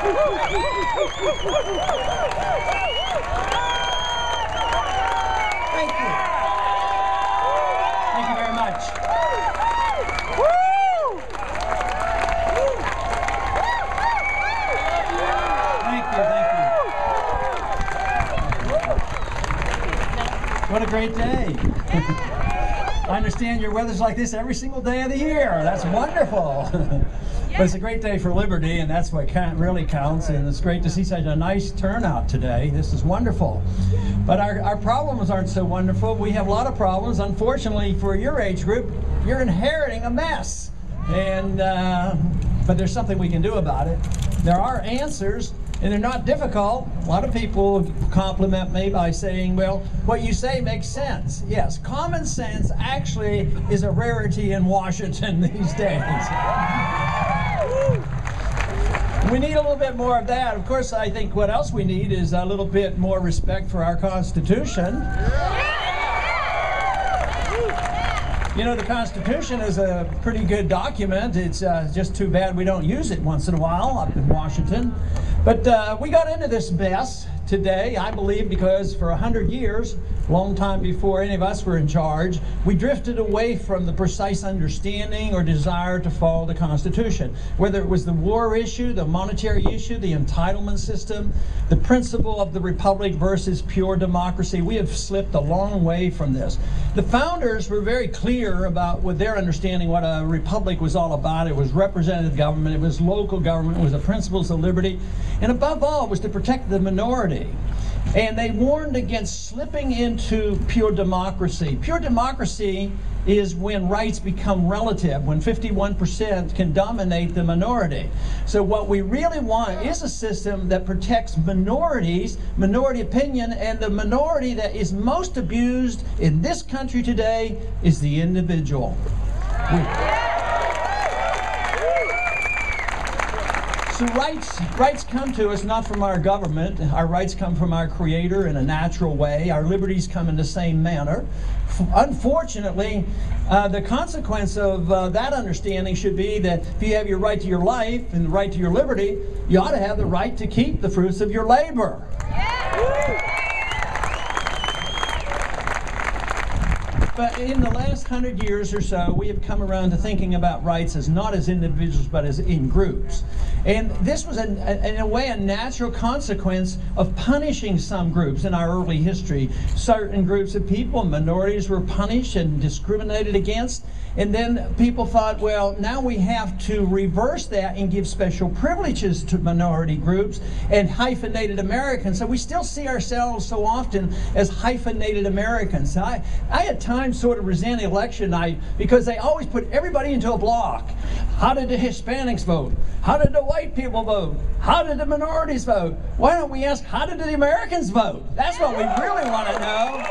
Thank you. Thank you very much. Thank you, thank you. What a great day. I understand your weather's like this every single day of the year. That's wonderful. But it's a great day for liberty, and that's what really counts, and it's great to see such a nice turnout today. This is wonderful. But our problems aren't so wonderful. We have a lot of problems. Unfortunately, for your age group, you're inheriting a mess. And but there's something we can do about it. There are answers, and they're not difficult. A lot of people compliment me by saying, well, what you say makes sense. Yes, common sense actually is a rarity in Washington these days. We need a little bit more of that. Of course, I think what else we need is a little bit more respect for our Constitution. You know, the Constitution is a pretty good document. It's just too bad we don't use it once in a while up in Washington. But we got into this mess today, I believe, because for 100 years, a long time before any of us were in charge, we drifted away from the precise understanding or desire to follow the Constitution. Whether it was the war issue, the monetary issue, the entitlement system, the principle of the republic versus pure democracy, we have slipped a long way from this. The founders were very clear about what their understanding what a republic was all about. It was representative government, it was local government, it was the principles of liberty, and above all, it was to protect the minority. And they warned against slipping into pure democracy. Pure democracy is when rights become relative, when 51% can dominate the minority. So what we really want is a system that protects minorities, minority opinion, and the minority that is most abused in this country today is the individual. So rights come to us not from our government. Our rights come from our Creator in a natural way. Our liberties come in the same manner. Unfortunately, the consequence of that understanding should be that if you have your right to your life and the right to your liberty, you ought to have the right to keep the fruits of your labor. But in the last 100 years or so, we have come around to thinking about rights as not as individuals, but as in groups. And this was, in a way, a natural consequence of punishing some groups in our early history. Certain groups of people, minorities, were punished and discriminated against. And then people thought, well, now we have to reverse that and give special privileges to minority groups and hyphenated Americans. So we still see ourselves so often as hyphenated Americans. I at times sort of resent election night because they always put everybody into a block. How did the Hispanics vote? How did the white people vote? How did the minorities vote? Why don't we ask, how did the Americans vote? That's what we really want to know.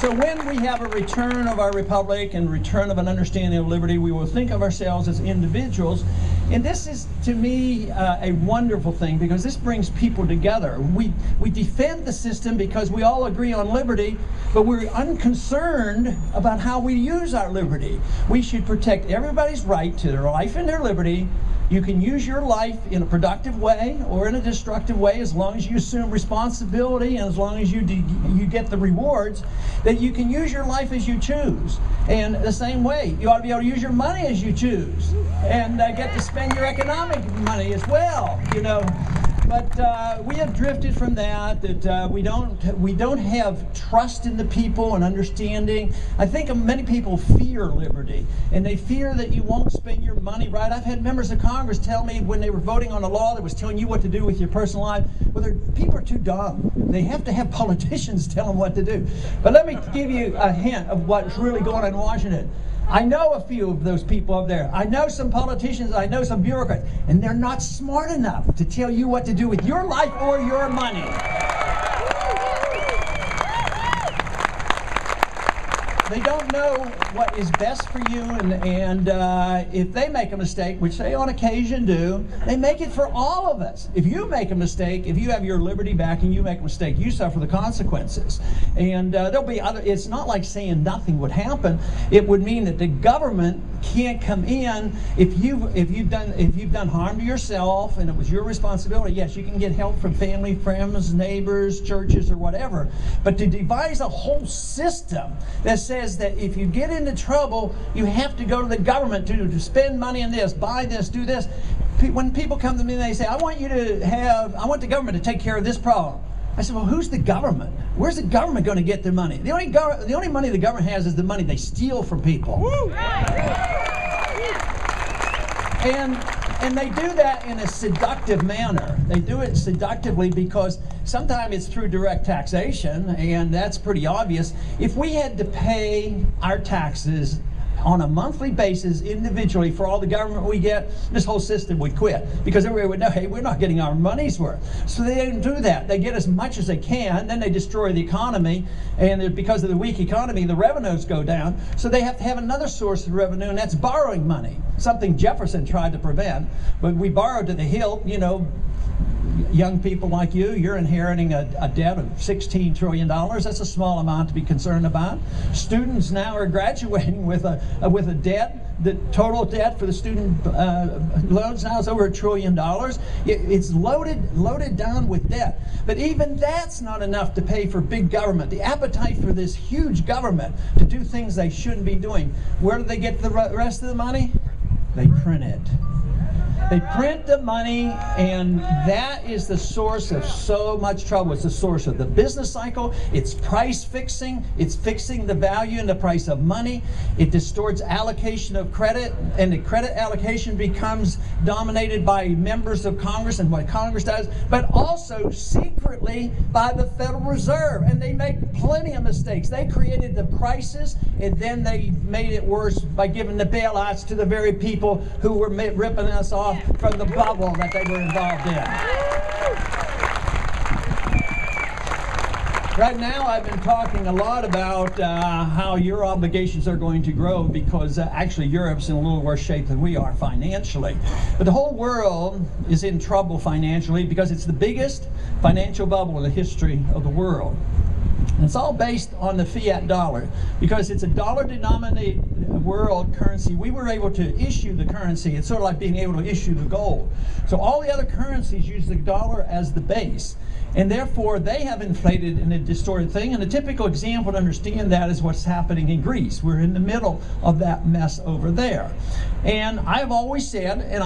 So when we have a return of our republic and return of an understanding of liberty, we will think of ourselves as individuals. And this is, to me, a wonderful thing because this brings people together. We defend the system because we all agree on liberty, but we're unconcerned about how we use our liberty. We should protect everybody's right to their life and their liberty. You can use your life in a productive way or in a destructive way as long as you assume responsibility and as long as you get the rewards, that you can use your life as you choose. And the same way, you ought to be able to use your money as you choose and get to spend your economic money as well, you know. But we have drifted from that we don't have trust in the people and understanding. I think many people fear liberty, and they fear that you won't spend your money right. I've had members of Congress tell me when they were voting on a law that was telling you what to do with your personal life, well, people are too dumb. They have to have politicians tell them what to do. But let me give you a hint of what's really going on in Washington. I know a few of those people up there. I know some politicians, I know some bureaucrats, and they're not smart enough to tell you what to do with your life or your money. They don't know what is best for you, and if they make a mistake, which they on occasion do, they make it for all of us. If you make a mistake, if you have your liberty back and you make a mistake, you suffer the consequences. And there'll be other. It's not like saying nothing would happen. It would mean that the government can't come in if you've done harm to yourself and it was your responsibility. Yes, you can get help from family, friends, neighbors, churches, or whatever. But to devise a whole system that says that if you get into trouble, you have to go to the government to spend money on this, buy this, do this. When people come to me and they say, I want the government to take care of this problem. I said, well, who's the government? Where's the government going to get their money? The only money the government has is the money they steal from people. Woo! And they do that in a seductive manner. They do it seductively because sometimes it's through direct taxation, and that's pretty obvious. If we had to pay our taxes on a monthly basis individually for all the government we get, this whole system would quit because everybody would know, hey, we're not getting our money's worth. So they don't do that. They get as much as they can, then they destroy the economy, and because of the weak economy, the revenues go down. So they have to have another source of revenue, and that's borrowing money, something Jefferson tried to prevent. But we borrowed to the hilt. You know, young people like you're inheriting a debt of $16 trillion. That's a small amount to be concerned about. Students now are graduating with a debt. The total debt for the student loans now is over $1 trillion. It's loaded down with debt. But even that's not enough to pay for big government. The appetite for this huge government to do things they shouldn't be doing. Where do they get the rest of the money? They print it. They print the money, and that is the source of so much trouble. It's the source of the business cycle. It's price fixing. It's fixing the value and the price of money. It distorts allocation of credit, and the credit allocation becomes dominated by members of Congress and what Congress does, but also secretly by the Federal Reserve. And they make plenty of mistakes. They created the crisis, and then they made it worse by giving the bailouts to the very people who were ripping us off from the bubble that they were involved in. Right now, I've been talking a lot about how your obligations are going to grow because actually Europe's in a little worse shape than we are financially. But the whole world is in trouble financially because it's the biggest financial bubble in the history of the world. And it's all based on the fiat dollar because it's a dollar-denominated world currency. We were able to issue the currency. It's sort of like being able to issue the gold. So all the other currencies use the dollar as the base. And therefore, they have inflated in a distorted thing. And a typical example to understand that is what's happening in Greece. We're in the middle of that mess over there. And I've always said, and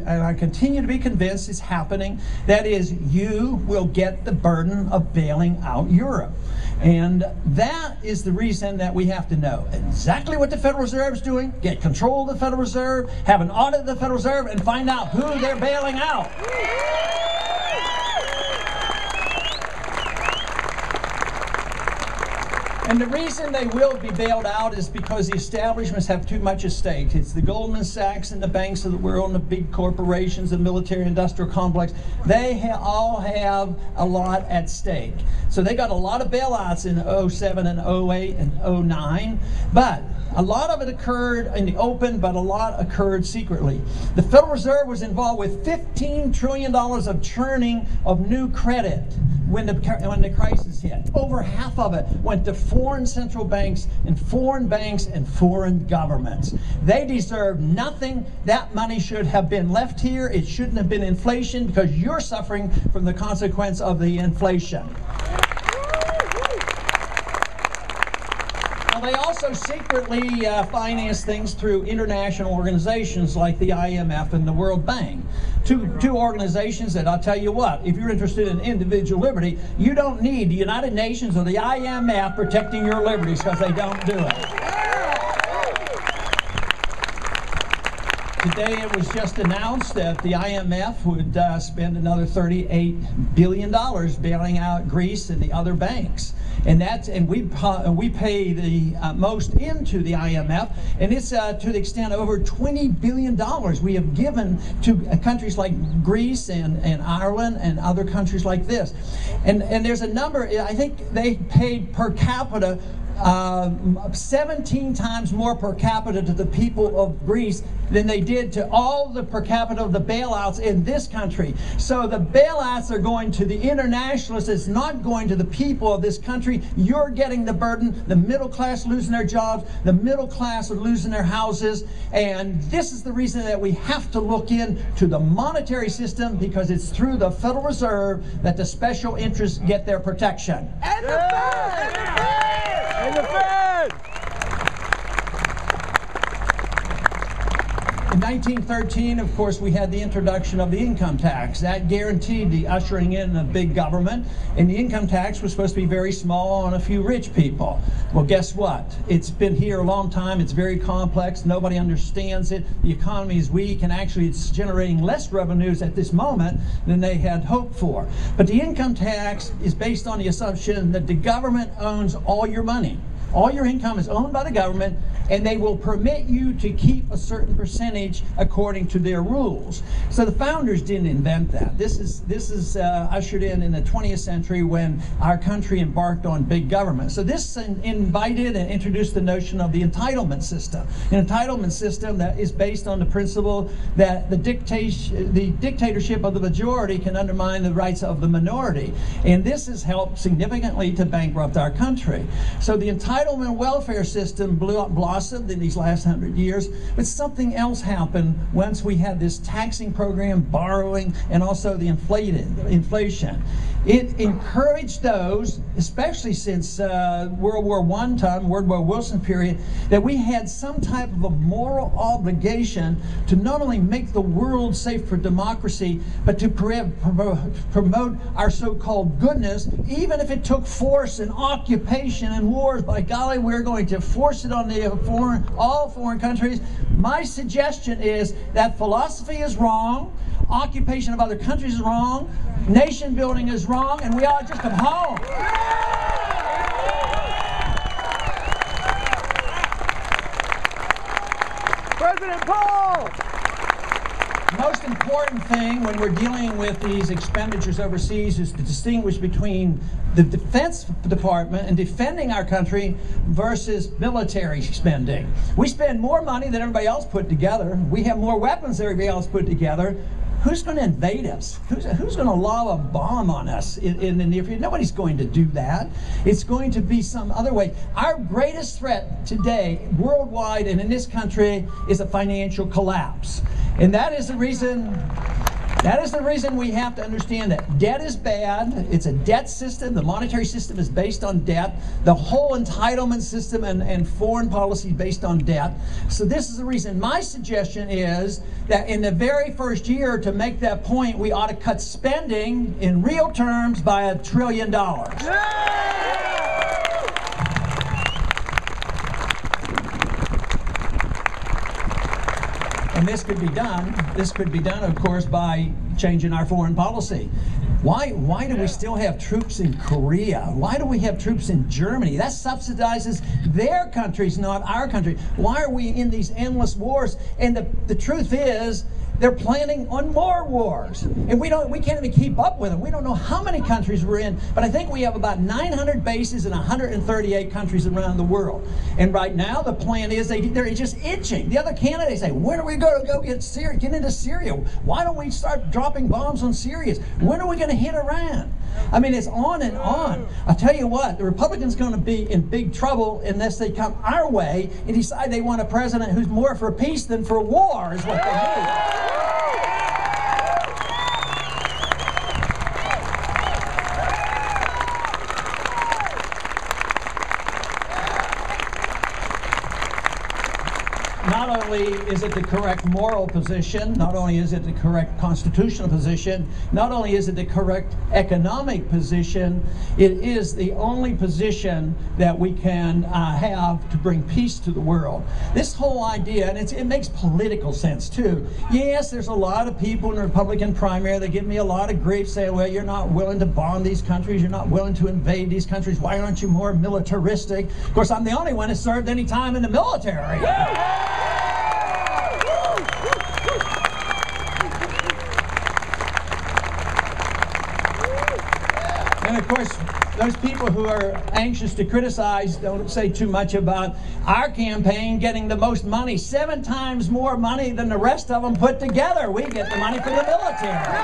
I continue to be convinced it's happening, that is, you will get the burden of bailing out Europe. And that is the reason that we have to know exactly what the Federal Reserve is doing, get control of the Federal Reserve, have an audit of the Federal Reserve, and find out who they're bailing out. And the reason they will be bailed out is because the establishments have too much at stake. It's the Goldman Sachs and the banks of the world and the big corporations, the military-industrial complex. They all have a lot at stake. So they got a lot of bailouts in 07 and 08 and 09, but a lot of it occurred in the open, but a lot occurred secretly. The Federal Reserve was involved with $15 trillion of churning of new credit when the crisis hit. Over half of it went to foreign central banks and foreign governments. They deserve nothing. That money should have been left here. It shouldn't have been inflation because you're suffering from the consequence of the inflation. They also secretly finance things through international organizations like the IMF and the World Bank. Two organizations that I'll tell you what, if you're interested in individual liberty, you don't need the United Nations or the IMF protecting your liberties because they don't do it. Today it was just announced that the IMF would spend another $38 billion bailing out Greece and the other banks. And we pay the most into the IMF, and it's to the extent of over $20 billion we have given to countries like Greece and Ireland and other countries like this. And there's a number, I think they paid per capita 17 times more per capita to the people of Greece than they did to all the per capita of the bailouts in this country. So the bailouts are going to the internationalists. It's not going to the people of this country. You're getting the burden. The middle class losing their jobs. The middle class are losing their houses. And this is the reason that we have to look into the monetary system, because it's through the Federal Reserve that the special interests get their protection. And the Fed! And the Fed! In 1913, of course, we had the introduction of the income tax. That guaranteed the ushering in of big government, and the income tax was supposed to be very small on a few rich people. Well, guess what? It's been here a long time. It's very complex. Nobody understands it. The economy is weak, and actually it's generating less revenues at this moment than they had hoped for. But the income tax is based on the assumption that the government owns all your money. All your income is owned by the government, and they will permit you to keep a certain percentage according to their rules. So the founders didn't invent that. This is ushered in the 20th century when our country embarked on big government. So this invited and introduced the notion of the entitlement system. An entitlement system that is based on the principle that the dictatorship of the majority can undermine the rights of the minority. And this has helped significantly to bankrupt our country. So the entitlement welfare system blossomed in these last 100 years, but something else happened once we had this taxing program, borrowing, and also the inflation. It encouraged those, especially since World War I time, Woodrow Wilson period, that we had some type of a moral obligation to not only make the world safe for democracy, but to promote our so-called goodness, even if it took force and occupation and wars. By golly, we're going to force it on the all foreign countries. My suggestion is that philosophy is wrong, occupation of other countries is wrong, nation building is wrong, and we ought to just come home. President Paul! Most important thing when we're dealing with these expenditures overseas is to distinguish between the Defense Department and defending our country versus military spending. We spend more money than everybody else put together. We have more weapons than everybody else put together. Who's going to invade us? Who's going to lob a bomb on us in the near future? Nobody's going to do that. It's going to be some other way. Our greatest threat today, worldwide and in this country, is a financial collapse. And that is the reason we have to understand that debt is bad. It's a debt system. The monetary system is based on debt. The whole entitlement system and foreign policy is based on debt. So this is the reason. My suggestion is that in the very first year, to make that point, we ought to cut spending in real terms by $1 trillion. And this could be done, of course, by changing our foreign policy. Why do we still have troops in Korea? Why do we have troops in Germany? That subsidizes their countries, not our country. Why are we in these endless wars? And the truth is, they're planning on more wars. And we can't even keep up with them. We don't know how many countries we're in, but I think we have about 900 bases in 138 countries around the world. And right now the plan is they're just itching. The other candidates say, when are we going to go get into Syria? Why don't we start dropping bombs on Syria? When are we going to hit Iran? I mean, it's on and on. I'll tell you what, the Republicans are going to be in big trouble unless they come our way and decide they want a president who's more for peace than for war, is what they do. Not only is it the correct moral position, not only is it the correct constitutional position, not only is it the correct economic position, it is the only position that we can have to bring peace to the world. This whole idea, and it makes political sense too. Yes, there's a lot of people in the Republican primary that give me a lot of grief saying, well, you're not willing to bomb these countries, you're not willing to invade these countries, why aren't you more militaristic? Of course, I'm the only one who served any time in the military. And of course, those people who are anxious to criticize don't say too much about our campaign getting the most money, 7 times more money than the rest of them put together. We get the money for the military.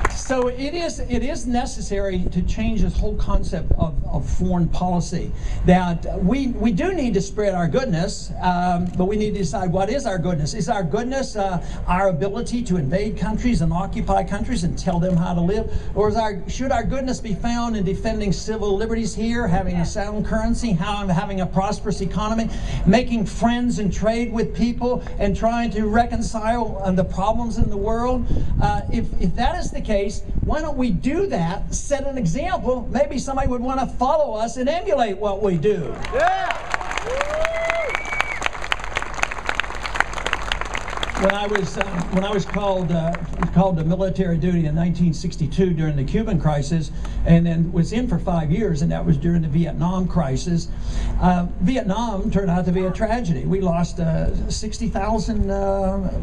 So it is necessary to change this whole concept of foreign policy. That we do need to spread our goodness, but we need to decide what is our goodness. Is our goodness our ability to invade countries and occupy countries and tell them how to live? Or should our goodness be found in defending civil liberties here, having a sound currency, having a prosperous economy, making friends and trade with people, and trying to reconcile the problems in the world? If that is the case, why don't we do that, set an example? Maybe somebody would want to follow us and emulate what we do. Yeah! When I was called to military duty in 1962 during the Cuban crisis, and then was in for 5 years, and that was during the Vietnam crisis. Vietnam turned out to be a tragedy. We lost 60,000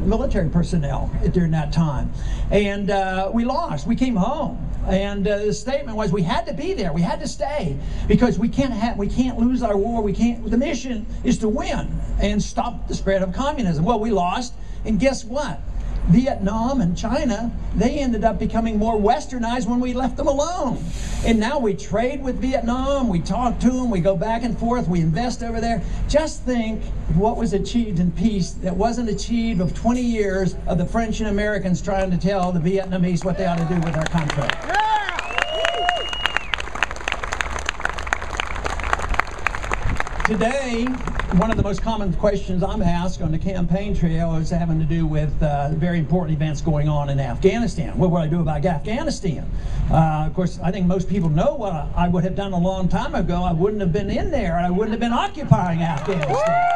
military personnel during that time, and we lost. We came home, and the statement was we had to be there. We had to stay because we can't lose our war. The mission is to win and stop the spread of communism. Well, we lost. And guess what? Vietnam and China, they ended up becoming more westernized when we left them alone. And now we trade with Vietnam, we talk to them, we go back and forth, we invest over there. Just think what was achieved in peace that wasn't achieved of 20 years of the French and Americans trying to tell the Vietnamese what they ought to do with our country. Today, one of the most common questions I'm asked on the campaign trail is having to do with very important events going on in Afghanistan. What would I do about Afghanistan? Of course, I think most people know what I would have done a long time ago. I wouldn't have been in there. I wouldn't have been occupying Afghanistan.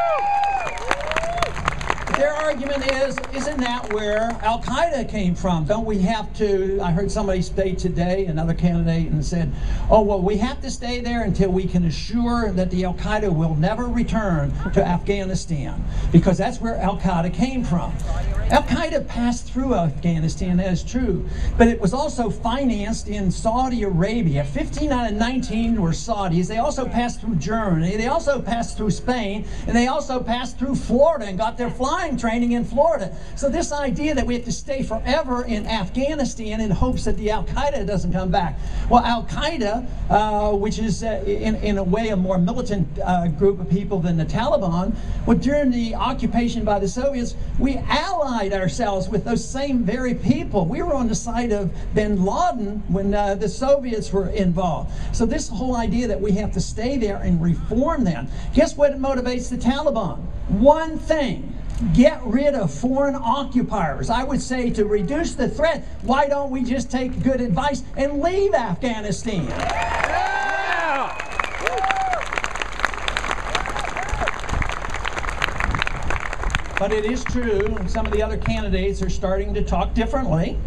Their argument is, isn't that where Al-Qaeda came from? Don't we have to, I heard somebody state today, another candidate, and said, oh, well, we have to stay there until we can assure that the Al-Qaeda will never return to Afghanistan, because that's where Al-Qaeda came from. Al-Qaeda passed through Afghanistan, that is true, but it was also financed in Saudi Arabia. 15 out of 19 were Saudis. They also passed through Germany. They also passed through Spain, and they also passed through Florida and got their flying training in Florida. So this idea that we have to stay forever in Afghanistan in hopes that the Al-Qaeda doesn't come back. Well, Al-Qaeda, which is in a way a more militant group of people than the Taliban, well, during the occupation by the Soviets, we allied ourselves with those same very people. We were on the side of bin Laden when the Soviets were involved. So this whole idea that we have to stay there and reform them. Guess what motivates the Taliban? One thing. Get rid of foreign occupiers. I would say to reduce the threat, why don't we just take good advice and leave Afghanistan? Yeah! But it is true, some of the other candidates are starting to talk differently.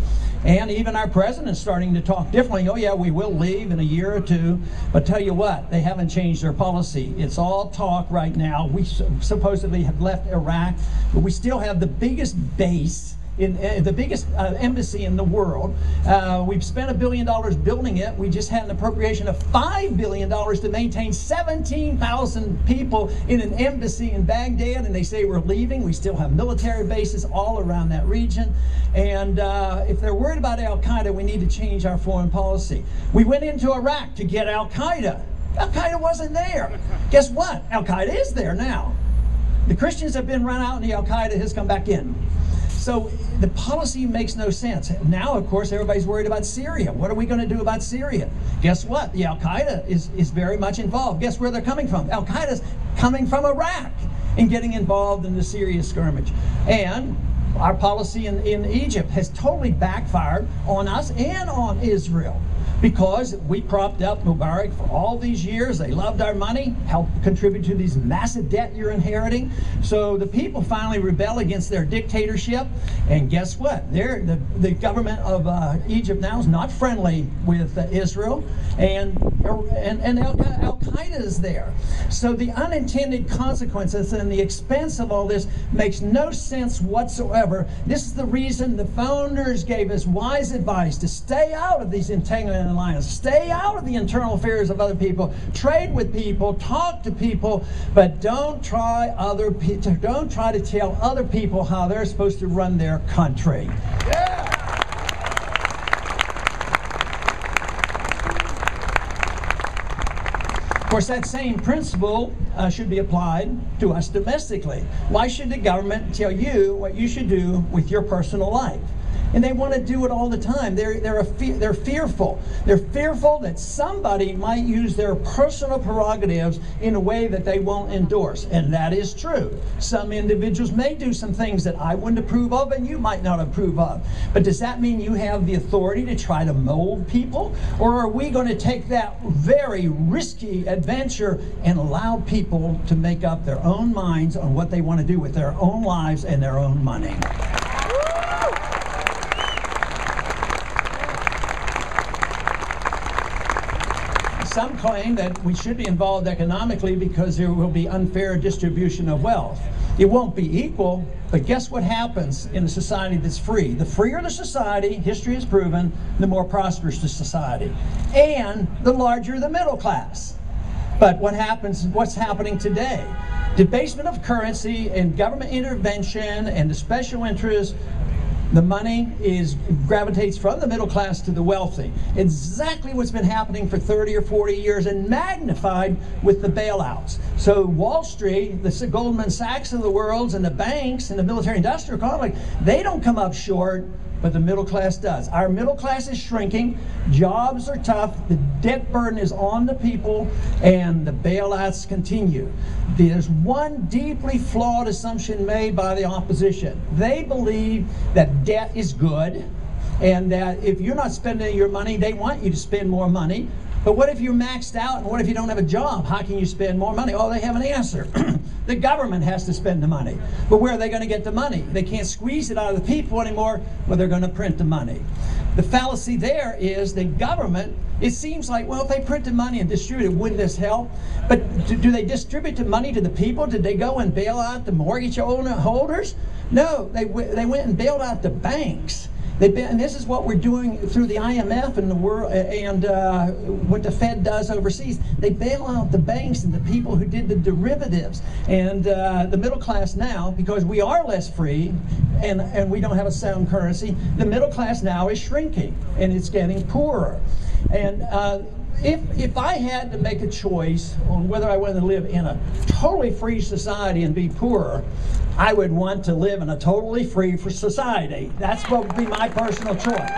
And even our president's starting to talk differently. Oh yeah, we will leave in a year or two. But tell you what, they haven't changed their policy. It's all talk right now. We supposedly have left Iraq, but we still have the biggest base, in the biggest embassy in the world. We've spent $1 billion building it. We just had an appropriation of $5 billion to maintain 17,000 people in an embassy in Baghdad, and they say we're leaving. We still have military bases all around that region. And if they're worried about Al-Qaeda, we need to change our foreign policy. We went into Iraq to get Al-Qaeda. Al-Qaeda wasn't there. Guess what? Al-Qaeda is there now. The Christians have been run out and the Al-Qaeda has come back in. So the policy makes no sense. Now, of course, everybody's worried about Syria. What are we going to do about Syria? Guess what? The Al-Qaeda is very much involved. Guess where they're coming from? Al-Qaeda's coming from Iraq and getting involved in the Syria skirmish. And our policy in Egypt has totally backfired on us and on Israel. because we propped up Mubarak for all these years. They loved our money, helped contribute to these massive debt you're inheriting. So the people finally rebel against their dictatorship, and guess what? The government of Egypt now is not friendly with Israel, and Al-Qaeda is there. So the unintended consequences and the expense of all this makes no sense whatsoever. This is the reason the founders gave us wise advice to stay out of these entanglement alliances, stay out of the internal affairs of other people, trade with people, talk to people, but don't try to tell other people how they're supposed to run their country. Yeah. Of course, that same principle should be applied to us domestically. Why should the government tell you what you should do with your personal life? And they want to do it all the time. They're fearful. They're fearful that somebody might use their personal prerogatives in a way that they won't endorse. And that is true. Some individuals may do some things that I wouldn't approve of and you might not approve of. But does that mean you have the authority to try to mold people? Or are we going to take that very risky adventure and allow people to make up their own minds on what they want to do with their own lives and their own money? Some claim that we should be involved economically because there will be unfair distribution of wealth. It won't be equal, but guess what happens in a society that's free? The freer the society, history has proven, the more prosperous the society, and the larger the middle class. But what's happening today? Debasement of currency and government intervention and the special interests. The money gravitates from the middle class to the wealthy. Exactly what's been happening for 30 or 40 years and magnified with the bailouts. So Wall Street, the Goldman Sachs of the world, and the banks and the military-industrial complex, they don't come up short, but the middle class does. Our middle class is shrinking, jobs are tough, the debt burden is on the people, and the bailouts continue. There's one deeply flawed assumption made by the opposition. They believe that debt is good, and that if you're not spending your money, they want you to spend more money. But what if you're maxed out, and what if you don't have a job? How can you spend more money? Oh, they have an answer. The government has to spend the money. But where are they going to get the money? They can't squeeze it out of the people anymore, well, they're going to print the money. The fallacy there is the government, it seems like, well, if they printed money and distributed it, wouldn't this help? But do they distribute the money to the people? Did they go and bail out the mortgage holders? No, they went and bailed out the banks. And this is what we're doing through the IMF and the world, and what the Fed does overseas. They bail out the banks and the people who did the derivatives. And the middle class now, because we are less free and we don't have a sound currency, the middle class now is shrinking and it's getting poorer. And if I had to make a choice on whether I wanted to live in a totally free society and be poorer, I would want to live in a totally free society. That's what would be my personal choice.